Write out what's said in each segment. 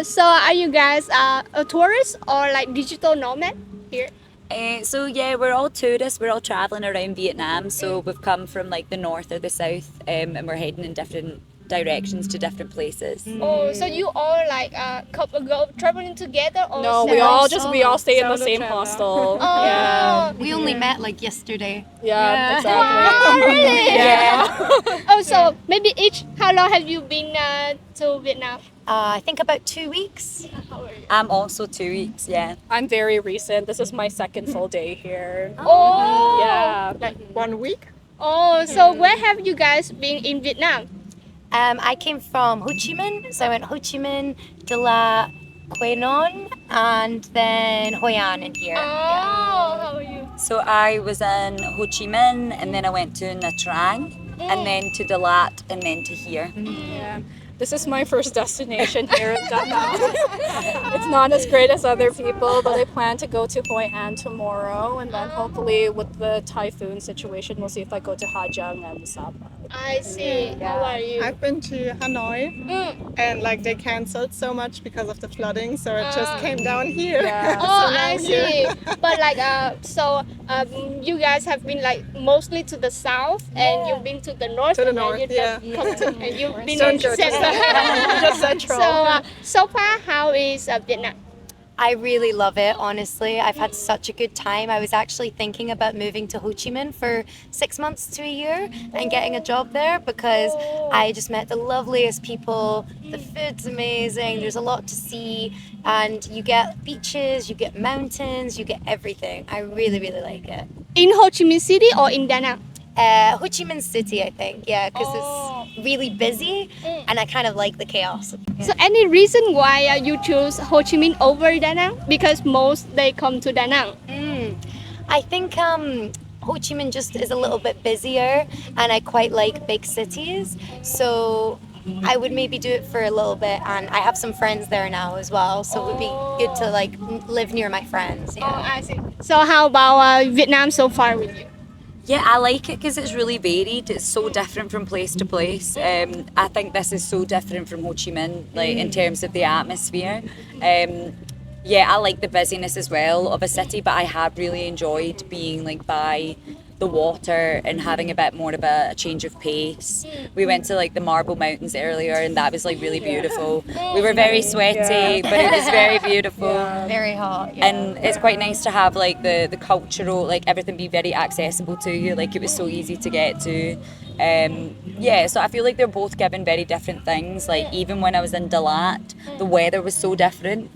So are you guys a tourist or like digital nomad here? So yeah, we're all tourists. We're all traveling around Vietnam. So we've come from like the north or the south, and we're heading in different directions to different places. Oh, so you all like couple go traveling together or No, we all stay in the same hostel. Oh, Yeah. We only met like yesterday. Yeah, exactly. Oh, really? Yeah. Oh, so maybe each. How long have you been to Vietnam? I think about 2 weeks. I'm also 2 weeks. Yeah. I'm very recent. This is my second full day here. Oh, Yeah. Like 1 week? Oh, so where have you guys been in Vietnam? I came from Ho Chi Minh, so I went Ho Chi Minh, De La Quê Non, and then Hoi An in here. Oh, how are you? So I was in Ho Chi Minh, and then I went to Nha Trang, and then to Dalat, and then to here. Yeah. This is my first destination here in Da Nang. It's not as great as other people, but I plan to go to Hoi An tomorrow, and then hopefully with the typhoon situation, we'll see if I go to Ha Giang and Sapa. I see. How are you? I've been to Hanoi and like they cancelled so much because of the flooding, so it just came down here. Yeah. Oh, So now I I'm see. here. But like, you guys have been like mostly to the south, and you've been to the north. To the and then north, you yeah. come to, and you've been Central in to center. Just central. So far, how is Vietnam? I really love it, honestly. I've had such a good time. I was actually thinking about moving to Ho Chi Minh for 6 months to a year and getting a job there because I just met the loveliest people. The food's amazing. There's a lot to see. And you get beaches, you get mountains, you get everything. I really, really like it. In Ho Chi Minh City or in Da Nang? Ho Chi Minh City, I think. Yeah, because it's really busy and I kind of like the chaos. So any reason why you choose Ho Chi Minh over Da Nang? Because most they come to Da Nang. I think Ho Chi Minh just is a little bit busier and I quite like big cities. So I would maybe do it for a little bit and I have some friends there now as well. So it would be good to like live near my friends. Yeah. I see. So how about Vietnam so far with you? Yeah, I like it because it's really varied. It's so different from place to place. I think this is so different from Ho Chi Minh, like in terms of the atmosphere. Yeah, I like the busyness as well of a city, but I have really enjoyed being like by the water and having a bit more of a change of pace. We went to like the Marble Mountains earlier, and that was like really beautiful. We were very sweaty, but it was very beautiful. Very hot. Yeah. And it's quite nice to have like the cultural, like everything be very accessible to you. Like it was so easy to get to. Yeah, so I feel like they're both given very different things. Like even when I was in Dalat, the weather was so different,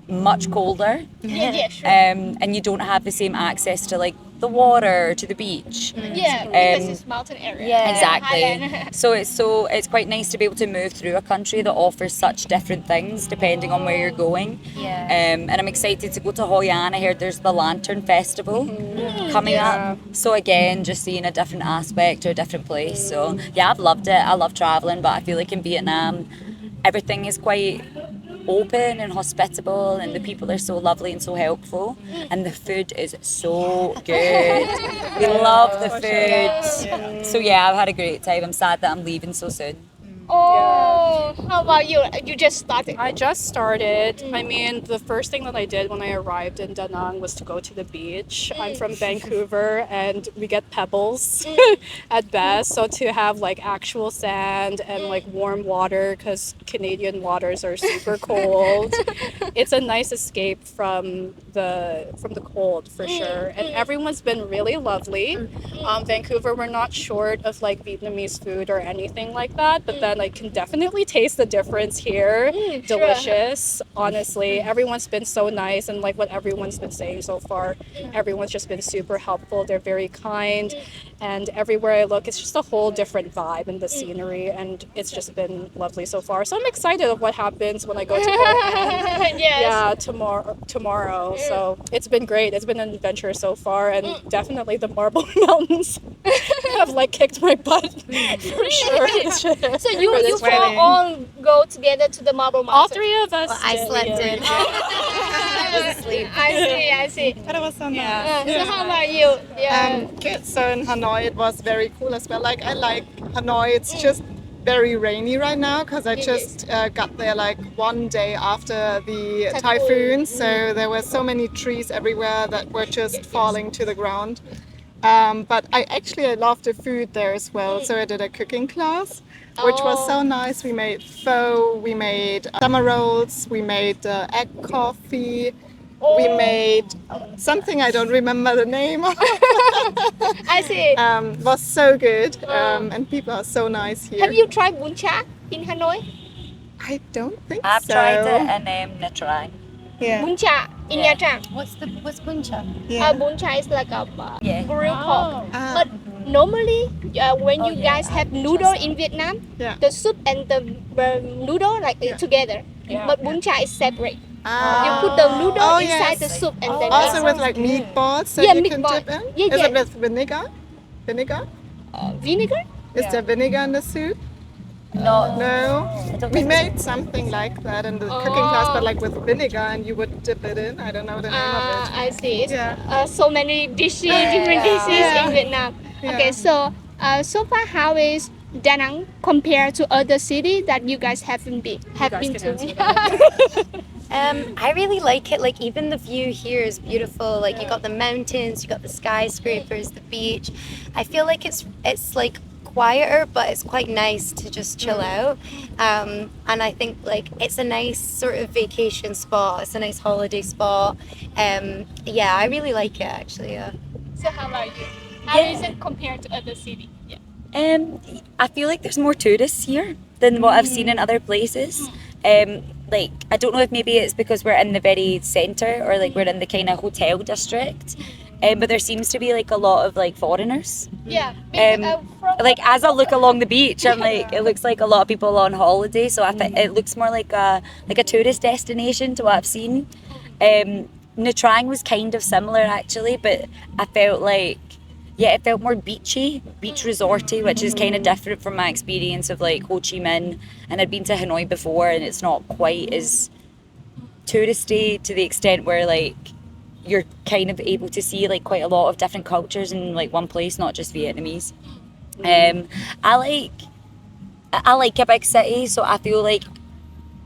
much colder, Yeah, sure. and you don't have the same access to like the water, to the beach. Yeah, because it's mountain area. Yeah. Exactly. Highland. So it's quite nice to be able to move through a country that offers such different things depending on where you're going. Yeah. And I'm excited to go to Hoi An. I heard there's the Lantern Festival coming up. So again, just seeing a different aspect or a different place. So yeah, I've loved it. I love traveling, but I feel like in Vietnam, everything is quite open and hospitable, and the people are so lovely and so helpful, and the food is so good. We love the food. So yeah, I've had a great time. I'm sad that I'm leaving so soon. Oh, how about you? You just started. I just started. I mean, the first thing that I did when I arrived in Da Nang was to go to the beach. I'm from Vancouver and we get pebbles at best. So to have like actual sand and like warm water because Canadian waters are super cold, it's a nice escape from the cold for sure. And everyone's been really lovely. Vancouver, we're not short of like Vietnamese food or anything like that, but then I can definitely taste the difference here. Delicious, honestly. Everyone's been so nice, and like what everyone's been saying so far, everyone's just been super helpful. They're very kind, and everywhere I look, it's just a whole different vibe in the scenery, and it's just been lovely so far. So I'm excited of what happens when I go to Portland. Yes. Yeah, tomorrow. So it's been great. It's been an adventure so far, and definitely the Marble Mountains have like kicked my butt for sure. So you this four wedding. all go together to the Marble Mountain. All three of us. Well, I did, slept yeah. in. I was asleep. I see. But it was so nice. So how about you? Yeah. Good. So in Hanoi it was very cool as well. Like I like Hanoi. It's just very rainy right now because I It just got there like one day after the Typhoon. typhoon. So there were so many trees everywhere that were just falling to the ground. But I love the food there as well. So I did a cooking class, which was so nice. We made pho, we made summer rolls, we made egg coffee. We made something I don't remember the name of. I see. Was so good, and people are so nice here. Have you tried bún chả in Hanoi? I don't think I've so. tried it and Nha Trang. Yeah. Bún chả in Nha Trang. What's puncha? Yeah. Bún chả is like a Yeah. grilled pork. Ah. But normally, when you yeah, guys I have think noodle so. in Vietnam, Yeah. the soup and the noodle like together. Yeah. But bún chả is separate. Ah. You put the noodle Oh, inside yes. the soup and then Also it's with like meatballs that Yeah, you can meatball. dip in. Yeah, Is yeah. it with vinegar? Vinegar? vinegar. Is there vinegar in the soup? No. No. don't We think so. made something like that in the cooking class, but like with vinegar, and you would dip it in. I don't know the name of it. I see. It's, Yeah. so many dishes, different dishes Yeah. in Vietnam. Yeah. Okay, so so far, how is Da Nang compared to other cities that you guys haven't been guys to? can I really like it. Like even the view here is beautiful. Like you got the mountains, you got the skyscrapers, the beach. I feel like it's like quieter, but it's quite nice to just chill out. And I think like it's a nice sort of vacation spot. It's a nice holiday spot. Yeah, I really like it actually. Yeah. So how about you? How is it compared to other cities? Yeah. I feel like there's more tourists here than what I've seen in other places. Like I don't know if maybe it's because we're in the very centre or like we're in the kind of hotel district. But there seems to be like a lot of like foreigners. Yeah. Like as I look along the beach, I'm like it looks like a lot of people on holiday. So I think it looks more like a tourist destination to what I've seen. Nha Trang was kind of similar actually, but I felt like it felt more beachy, beach resorty, which is kind of different from my experience of like Ho Chi Minh, and I'd been to Hanoi before, and it's not quite as touristy to the extent where like you're kind of able to see like quite a lot of different cultures in like one place, not just Vietnamese. I like a big city, so I feel like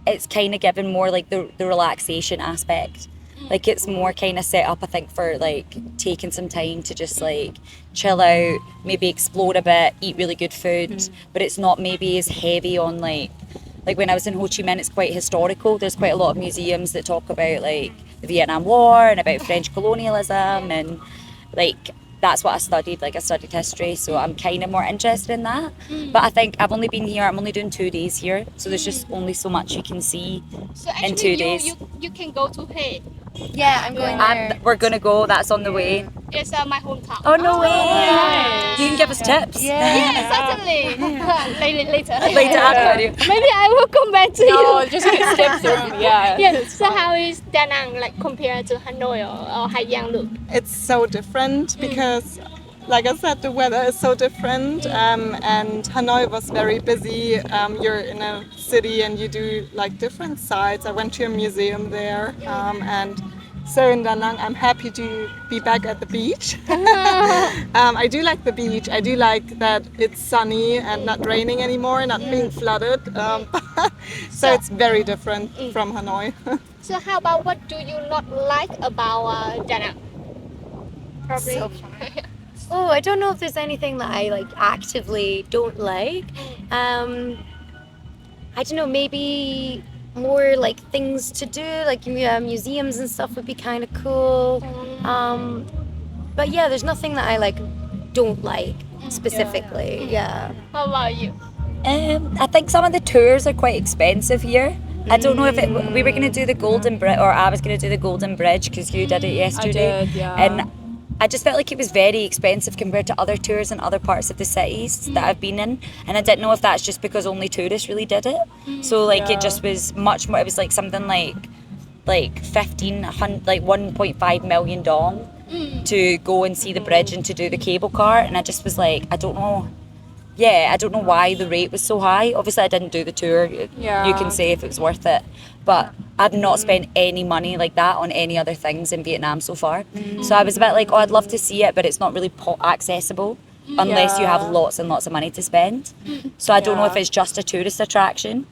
it's kind of given more like the relaxation aspect. Like it's more kind of set up, I think, for like taking some time to just like chill out, maybe explore a bit, eat really good food, but it's not maybe as heavy on like when I was in Ho Chi Minh, it's quite historical. There's quite a lot of museums that talk about like the Vietnam War and about French colonialism, and like that's what I studied. Like I studied history, so I'm kind of more interested in that. But I think I'm only doing 2 days here, so there's just only so much you can see So in actually, 2 days. you can go to Hae. Yeah, I'm going there. We're gonna go. That's on the way. It's my hometown. Oh no way! Yes. You can give us tips. Yeah, certainly. later. Later after video. Maybe I will come back to No, you. just skip through. Yeah. Yeah. So how is Da Nang like compared to Hanoi or Hai Giang look? It's so different because, like I said, the weather is so different. And Hanoi was very busy. You're in a city and you do like different sites. I went to a museum there, and so in Da Nang, I'm happy to be back at the beach. I do like the beach. I do like that it's sunny and not raining anymore, not being flooded. So it's very different from Hanoi. So how about what do you not like about Da Nang? Probably. So Oh, I don't know if there's anything that I like actively don't like. I don't know, maybe more like things to do, like museums and stuff would be kind of cool. But yeah, there's nothing that I like don't like specifically. Yeah. How about you? I think some of the tours are quite expensive here. I don't know if we were going to do the Golden Bridge, or I was going to do the Golden Bridge because you did it yesterday. I did, yeah. And I just felt like it was very expensive compared to other tours in other parts of the cities that I've been in, and I didn't know if that's just because only tourists really did it. So like it just was much more. It was like something like 1.5 million dong to go and see the bridge and to do the cable car, and I just was like, I don't know. Yeah, I don't know why the rate was so high. Obviously, I didn't do the tour. Yeah. You can say if it was worth it. But I've not spent any money like that on any other things in Vietnam so far. So I was a bit like, oh, I'd love to see it, but it's not really accessible. unless you have Yeah. lots and lots of money to spend. So I don't know if Yeah. it's just a tourist attraction.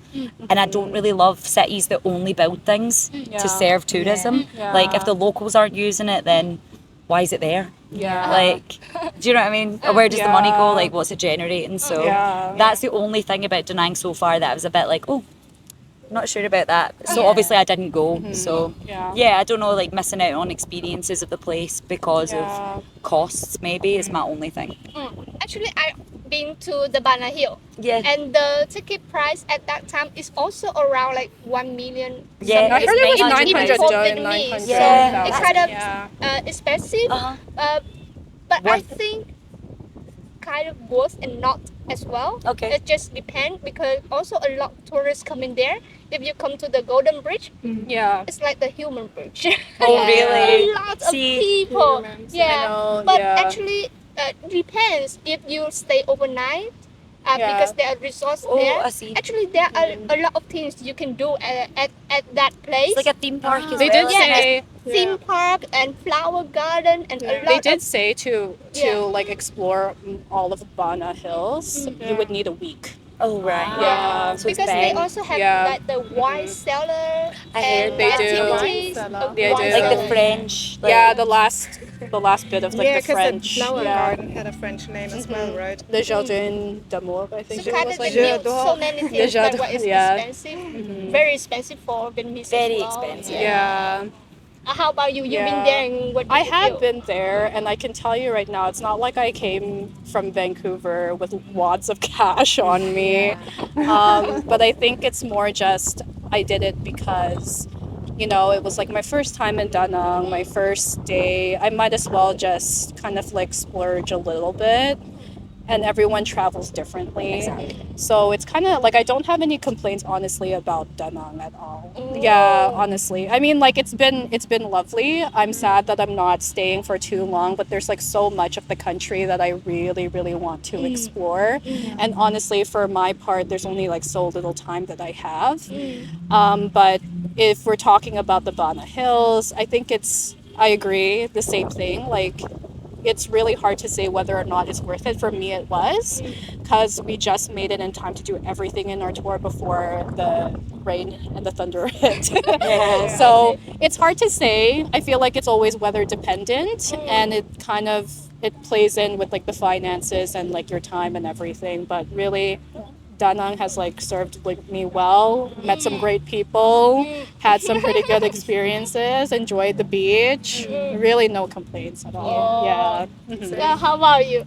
And I don't really love cities that only build things Yeah. to serve tourism. Yeah. Like if the locals aren't using it, then why is it there? Yeah. Like, do you know what I mean? Or where does the money go? Yeah. Like, what's it generating? So Yeah. that's the only thing about Da Nang so far that I was a bit like, oh, not sure about that. So obviously I didn't go. So Yeah. I don't know, like missing out on experiences of the place because Yeah. of costs maybe is my only thing. Actually, I've been to the Bana Hill. Yeah. And the ticket price at that time is also around like 1 million. Yeah, I it's heard it was 900. 900 for done, Vietnamese. 900. Yeah. It's kind of Yeah. expensive. Uh-huh. But I Worth it. think kind of worth and not as well. Okay. It just depends because also a lot of tourists come in there. If you come to the Golden Bridge, Yeah. it's like the human bridge. Oh, Yeah. really? A lot of See, people. Humans. Yeah. I know, But yeah. actually, depends if you stay overnight. Yeah. Because there are resorts Oh, there. I see. Actually, there are a lot of things you can do at that place. It's like a theme park as They well. did Yeah, say theme park and flower garden and a lot they did of say to Yeah. like explore all of the Bana Hills, you would need a week. Oh, right. Yeah. So it's because they big. also have Yeah. like the wine cellar I and heard they that. do. activities Wine cellar. of They wine do. Like the cellar. French. Like, Yeah, the last bit of like yeah, the because French. the flower yeah. garden had a French name as well, right? The Jardin d'Amour, I think So it kind was of like. they Yeah, build so many things like Jardin, what is yeah. expensive, very expensive for Vietnamese. Very as well. expensive. Yeah. How about you? You've been Yeah. there and what? Did I you have feel? been there, and I can tell you right now, it's not like I came from Vancouver with wads of cash on me. But I think it's more just I did it because, you know, it was like my first time in Da Nang, my first day. I might as well just kind of like splurge a little bit. And everyone travels differently. So it's kind of like I don't have any complaints honestly about Da Nang at all. Yeah, honestly. I mean like it's been lovely. I'm sad that I'm not staying for too long, but there's like so much of the country that I really really want to explore. And honestly for my part there's only like so little time that I have. But if we're talking about the Bana Hills, I think I agree the same thing like it's really hard to say whether or not it's worth it. For me, it was because we just made it in time to do everything in our tour before the rain and the thunder hit. So it's hard to say. I feel like it's always weather dependent, and it kind of it plays in with like the finances and like your time and everything. But really, Da Nang has like served like me well, met some great people, had some pretty good experiences, enjoyed the beach. Really no complaints at all. Yeah. Mhm. Yeah, how about you?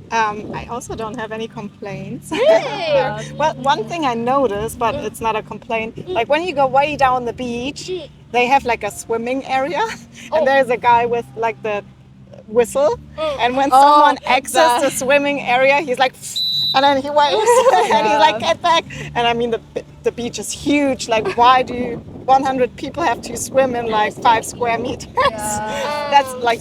I also don't have any complaints. Really? Well, one thing I noticed, but it's not a complaint, like when you go way down the beach, they have like a swimming area, and there's a guy with like the whistle, and when someone exits the swimming area, he's like, and then he waves, and he's like, get back. And I mean, the beach is huge. Like, why do 100 people have to swim in like 5 square meters? That's like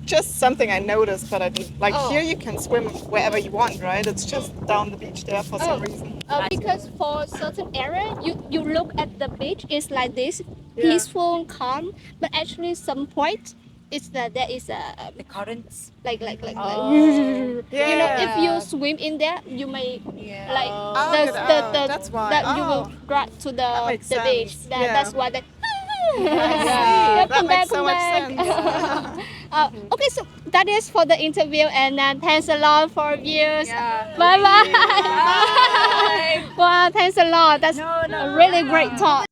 just something I noticed, but I didn't. Like here, you can swim wherever you want, right? It's just down the beach there for some reason. Because for certain area, you look at the beach, it's like this, peaceful, calm. But actually, some point, it's that there is a the currents. like you know, Yeah. if you swim in there, you may like that's why. that you will drag to the makes beach. sense. That's why they. That Come back, makes so come much back. sense. Okay, so that is for the interview, and thanks a lot for views. Yeah. Bye bye. Wow, thanks a lot. That's a really great talk.